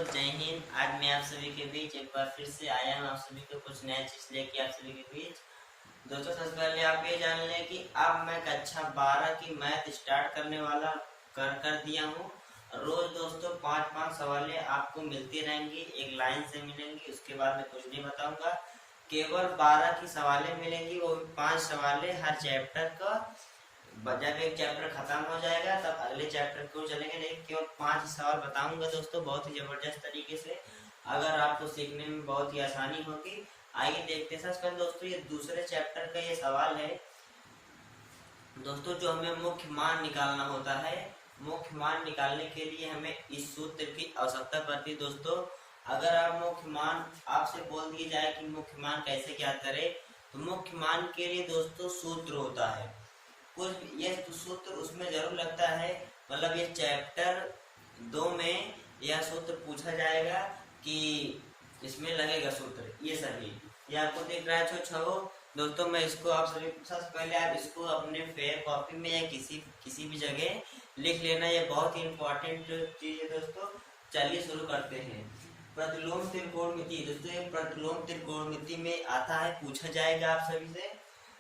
जय हिंद। आज मैं आप सभी के बीच एक बार फिर से आया हूँ, आप सभी को कुछ नया चीज लेके आप सभी के बीच। दोस्तों सबसे पहले आप ये जान लें कि अब मैं कक्षा 12 की मैथ स्टार्ट करने वाला कर दिया हूँ। रोज दोस्तों 5-5 सवालें आपको मिलती रहेंगी, एक लाइन से मिलेंगी। उसके बाद मैं कुछ नहीं बताऊंगा, केवल 12 की सवालें मिलेंगी, वो 5 सवालें हर चैप्टर का। जब एक चैप्टर खत्म हो जाएगा तब अगले चैप्टर को चलेंगे, लेकिन केवल 5 ही सवाल बताऊंगा दोस्तों, बहुत ही जबरदस्त तरीके से। अगर आपको सीखने में बहुत ही आसानी होगी। आइए देखते हैं। सबसे पहले दोस्तों ये दूसरे चैप्टर का ये सवाल है दोस्तों, जो हमें मुख्य मान निकालना होता है। मुख्य मान निकालने के लिए हमें इस सूत्र की आवश्यकता पड़ती है दोस्तों। अगर आप मुख्य मान आपसे बोल दिया जाए कि मुख्य मान कैसे ज्ञात करें, तो मुख्य मान के लिए दोस्तों सूत्र होता है कुछ। ये सूत्र उसमें जरूर लगता है, मतलब ये चैप्टर 2 में यह सूत्र पूछा जाएगा कि इसमें लगेगा सूत्र। ये सभी ये आपको दिख रहा है छो दोस्तों। मैं इसको आप सभी सबसे पहले आप इसको अपने फेयर कॉपी में या किसी भी जगह लिख लेना, ये बहुत ही इम्पोर्टेंट चीज है दोस्तों। चलिए शुरू करते हैं। प्रतिलोम त्रिकोणमिति दोस्तों, ये प्रतिलोम त्रिकोणमिति में आता है, पूछा जाएगा आप सभी से।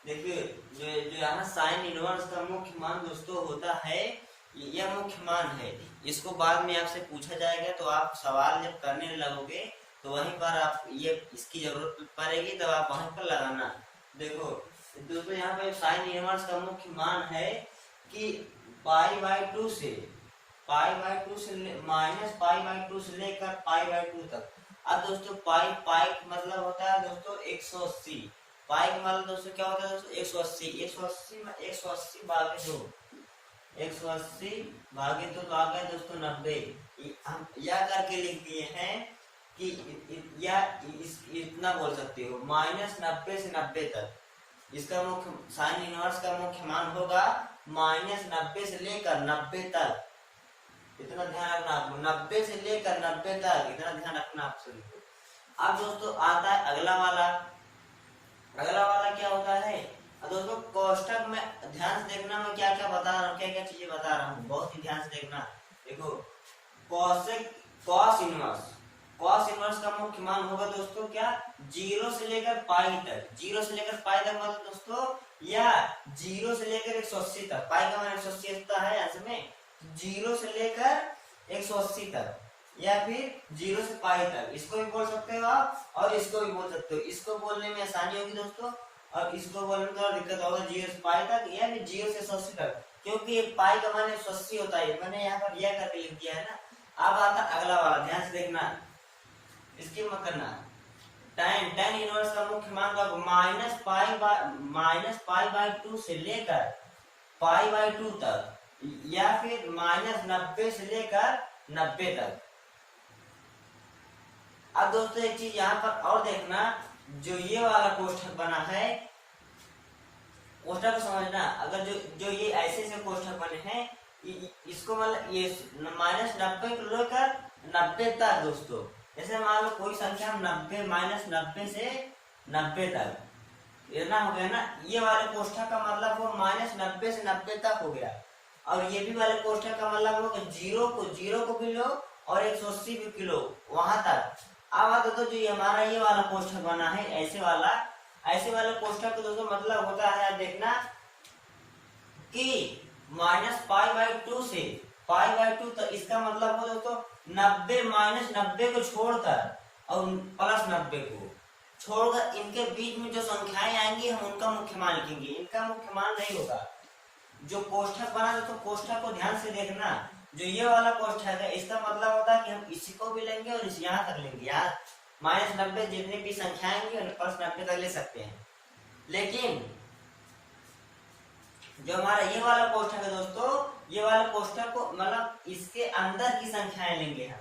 देखिए जो यहाँ साइन इनवर्स का मुख्य मान दोस्तों होता है, यह मुख्य मान है। इसको बाद में आपसे पूछा जाएगा, तो आप सवाल जब करने लगोगे तो वहीं पर आप ये इसकी जरूरत पड़ेगी, तब आप वहीं पर लगाना। देखो दोस्तों यहाँ पे साइन इनवर्स का मुख्य मान है कि π/2 से -π/2 से लेकर π/2 तक। अब दोस्तों पाई मतलब होता है दोस्तों 180। पाई का मतलब दोस्तों क्या होता है दोस्तों 180। 180 भागे 2, 180 भागे 2 तो आ गए दोस्तों 90। हम यह करके लिख दिए हैं कि या इतना बोल सकते हो -90 से 90 तक। इसका मुख्य साइन इनवर्स का मुख्य मान होगा -90 से लेकर 90 तक। इतना ध्यान रखना आपको, 90 से लेकर 90 तक, इतना ध्यान रखना आप सभी को। अब दोस्तों आता है अगला वाला क्या होता है दोस्तों, कोष्टक में ध्यान से देखना, मैं क्या क्या बता रहा हूँ, क्या क्या चीजें बता रहा हूँ, बहुत ही ध्यान से देखना। देखो कॉस इनवर्स का मुख्य मान होगा दोस्तों क्या, 0 से लेकर पाई तक। 0 से लेकर पाई तक मतलब दोस्तों, या 0 से लेकर 180 तक। पाई का मान 180 होता है ऐसे में, 0 से लेकर 180 तक, या फिर 0 से पाई तक। इसको भी बोल सकते हो आप और इसको भी बोल सकते हो। इसको बोलने में आसानी होगी दोस्तों, और इसको बोलने में थोड़ा दिक्कत होगा, 0 से पाई तक या फिर 0 से 180 तक, क्योंकि पाई का मान 180 होता है। मैंने यहाँ पर यह करके लिख दिया है ना। अब आता अगला वाला, ध्यान से देखना, इसकी मत करना। tan इनवर्स का मुख्य मान का -π/2 से लेकर π/2 तक, या फिर -90 से लेकर 90 तक। अब दोस्तों एक चीज यहाँ पर और देखना, जो ये वाला कोष्ठक बना है, कोष्ठक को समझना। अगर जो ये ऐसे कोष्ठक बने हैं, इसको मतलब ये -90 को लेकर 90 तक दोस्तों। जैसे मान लो कोई संख्या 90 से 90 तक, इतना हो गया ना। ये वाले कोष्ठक का मतलब वो -90 से 90 तक हो गया, और ये भी वाले कोष्ठक का मतलब वो 0 को भी लो और 180 भी किलो वहां तक। अब दोस्तों जो ये हमारा ये वाला कोष्ठक बना है, ऐसे वाला कोष्ठक का दोस्तों मतलब होता है, देखना कि -π/2 से π/2 तक। इसका मतलब हो दोस्तों 90 को छोड़कर और +90 को छोड़कर, इनके बीच में जो संख्याएं आएंगी हम उनका मुख्य मान लिखेंगे। इनका मुख्य मान नहीं होगा। जो कोष्ठक बना दोस्तों, कोष्ठक को ध्यान से देखना। जो ये वाला कोष्ठक है, इसका मतलब होता है कि हम इसी को भी लेंगे और इस यहाँ तक लेंगे। यार -90 जितनी भी संख्याएं होंगी +90 तक ले सकते हैं। लेकिन जो हमारा ये वाला कोष्ठक है दोस्तों, ये वाला कोष्ठक को मतलब इसके अंदर की संख्याएं लेंगे हम।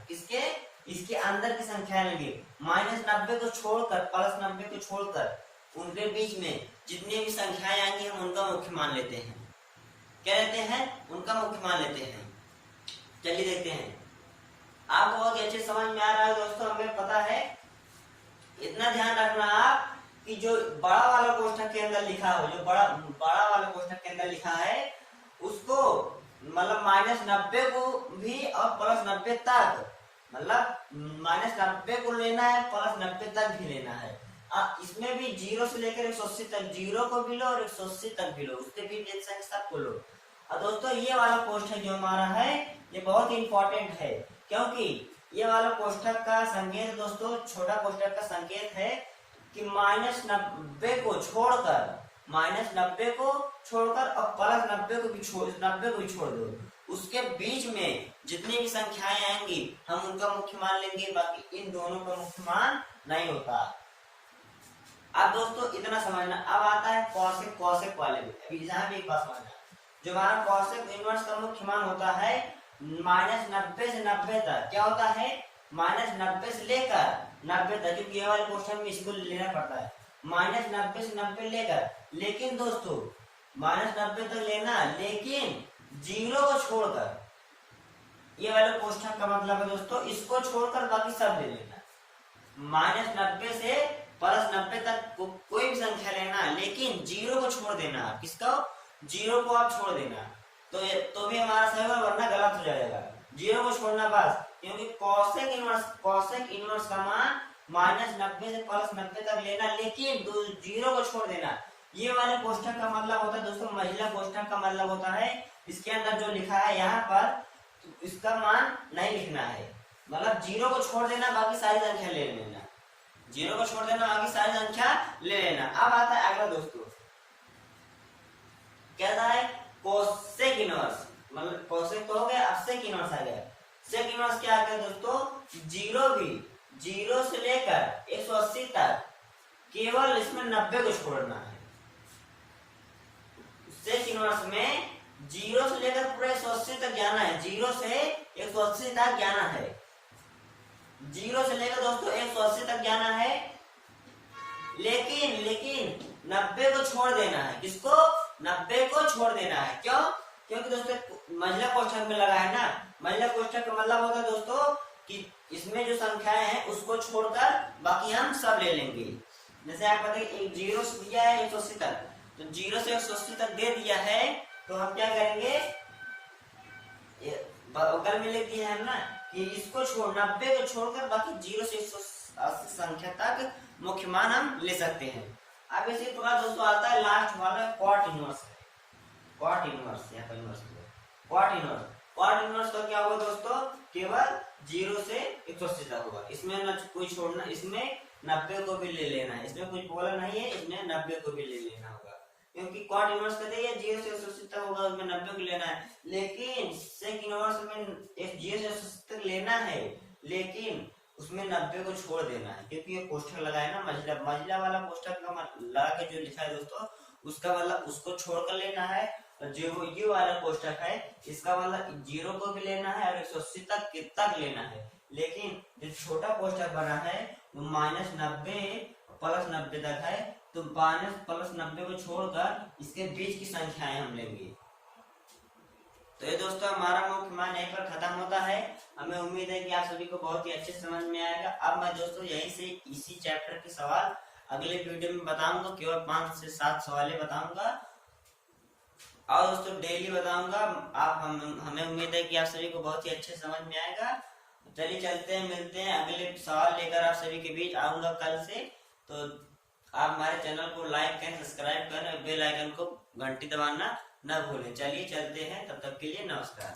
इसके अंदर की संख्याएं लेंगे, -90 को छोड़कर +90 को छोड़कर, उनके बीच में जितनी भी संख्याएं आएंगी हम उनका मुख्य मान लेते हैं। क्या लेते हैं? उनका मुख्य मान लेते हैं। चलिए देखते हैं। आपको बहुत अच्छे समझ में आ रहा है दोस्तों, हमें पता है। इतना ध्यान रखना आप कि जो बड़ा वाला कोष्ठक के अंदर लिखा हो, जो बड़ा वाला कोष्ठक के अंदर लिखा है, उसको मतलब -90 को भी और +90 तक मतलब -90 को लेना है, +90 तक भी लेना है। इसमें भी 0 से लेकर 180 तक, 0 को भी लो और 180 तक भी लो, उसके बीच संख्या सबको लो। और दोस्तों ये वाला कोष्ठक जो हमारा है ये बहुत इंपॉर्टेंट है, क्योंकि ये वाला कोष्ठक का संकेत दोस्तों, छोटा कोष्ठक का संकेत है कि -90 को छोड़कर, -90 को छोड़कर और +90 को भी छोड़ दो, उसके बीच में जितनी भी संख्याएं आएंगी हम उनका मुख्य मान लेंगे, बाकी इन दोनों का मुख्य मान नहीं होता। अब दोस्तों इतना समझना। अब आता है कॉसेक, कॉसेक वाले में अभी यहाँ भी एक बात समझना, जो हमारा कॉसेक इनवर्स का मुख्य मान होता है -90 से 90 तक, क्या होता है -90 से लेकर 90 तक, क्योंकि ये वाले क्वेश्चन में इसको लेना पड़ता है, -90 से 90 लेकर, लेकिन दोस्तों -90 तक लेना, लेकिन 0 को छोड़कर, ये वाले कोष्ठक का मतलब है दोस्तों इसको छोड़कर बाकी सब ले लेना। -90 से +90 तक कोई भी संख्या लेना, लेकिन 0 को छोड़ देना। किसको? 0 को आप छोड़ देना, तो भी हमारा सही होगा, वरना गलत हो जाएगा। 0 को छोड़ना बस, क्योंकि कॉसेक इनवर्स का मान -90 से +90 तक लेना, लेकिन 0 को छोड़ देना। ये वाले कोष्ठक का मतलब होता है दोस्तों, महिला कोष्ठक का मतलब होता है इसके अंदर जो लिखा है यहाँ पर, तो इसका मान नहीं लिखना है, मतलब 0 को छोड़ देना, बाकी सारी संख्या ले लेना। 0 को छोड़ देना, बाकी सारी संख्या ले लेना। अब आता है अगला दोस्तों, क्या है कोसेक इनवर्स, मतलब कोसेक तो हो गया, अब सेक इनवर्स आ गया। सेक इनवर्स क्या आ गया दोस्तों, 0 से लेकर 180 तक, केवल इसमें 90 को छोड़ना है। सेक इनवर्स में 0 से लेकर पूरे 180 तक जाना है, 0 से 180 तक जाना है, 0 से लेकर दोस्तों 180 तक जाना है, लेकिन 90 को छोड़ देना है। किसको? 90 को छोड़ देना है। क्यों? क्योंकि दोस्तों महिला कोष्ठक में लगा है ना, महिला कोष्ठक का मतलब होता है दोस्तों कि इसमें जो संख्याएं हैं उसको छोड़कर बाकी हम सब ले लेंगे। जैसे आप बताइए, एक 0 से दिया है 180 तक, तो 0 से 180 तक दे दिया है, तो हम क्या करेंगे, बगल में लिख दिया है ना कि इसको 90 को छोड़कर बाकी 0 से 180 संख्या तक मुख्य मान हम ले सकते हैं। अब इसी प्रकार दोस्तों आता है लास्ट वाला क्वाट इनवर्स। क्वाट इनवर्स या क्वाट इनवर्स का क्या होगा दोस्तों, केवल 0 से 180 तक होगा, इसमें न कोई छोड़ना, इसमें 90 को भी ले लेना है, इसमें कुछ बोला नहीं है, इसमें 90 को भी ले लेना होगा, क्योंकि क्वाट इनवर्स कहते हैं 0 से 180 तक होगा, उसमें 90 को लेना है। लेकिन सेक इनवर्स में 0 से 180 तक लेना है, लेकिन उसमें 90 को छोड़ देना है, क्योंकि ये कोष्ठक लगा है ना, महिला वाला कोष्ठक का लगा के जो लिखा है दोस्तों, उसका मतलब उसको छोड़कर लेना है, और जो ये वाला कोष्ठक है इसका मतलब 0 को भी लेना है और 180 तक लेना है। लेकिन जो छोटा कोष्ठक बना है वो -90 +90 तक है, तो -+90 को छोड़कर इसके बीच की संख्याएं हम लेंगे। तो ये दोस्तों हमारा मुख्य मान यहीं पर खत्म होता है। हमें उम्मीद है कि आप सभी को बहुत ही अच्छे समझ में आएगा। अब मैं दोस्तों यहीं से इसी चैप्टर के सवाल अगले वीडियो में बताऊंगा, केवल 5 से 7 सवाल बताऊंगा, और दोस्तों डेली बताऊंगा। आप हमें उम्मीद है कि आप सभी को बहुत ही अच्छे समझ में आएगा। चलिए चलते हैं, मिलते हैं, अगले सवाल लेकर आप सभी के बीच आऊंगा कल से। तो आप हमारे चैनल को लाइक करें, सब्सक्राइब करें, बेल आइकन को घंटी दबाना न भूलें। चलिए चलते हैं, तब तक के लिए नमस्कार।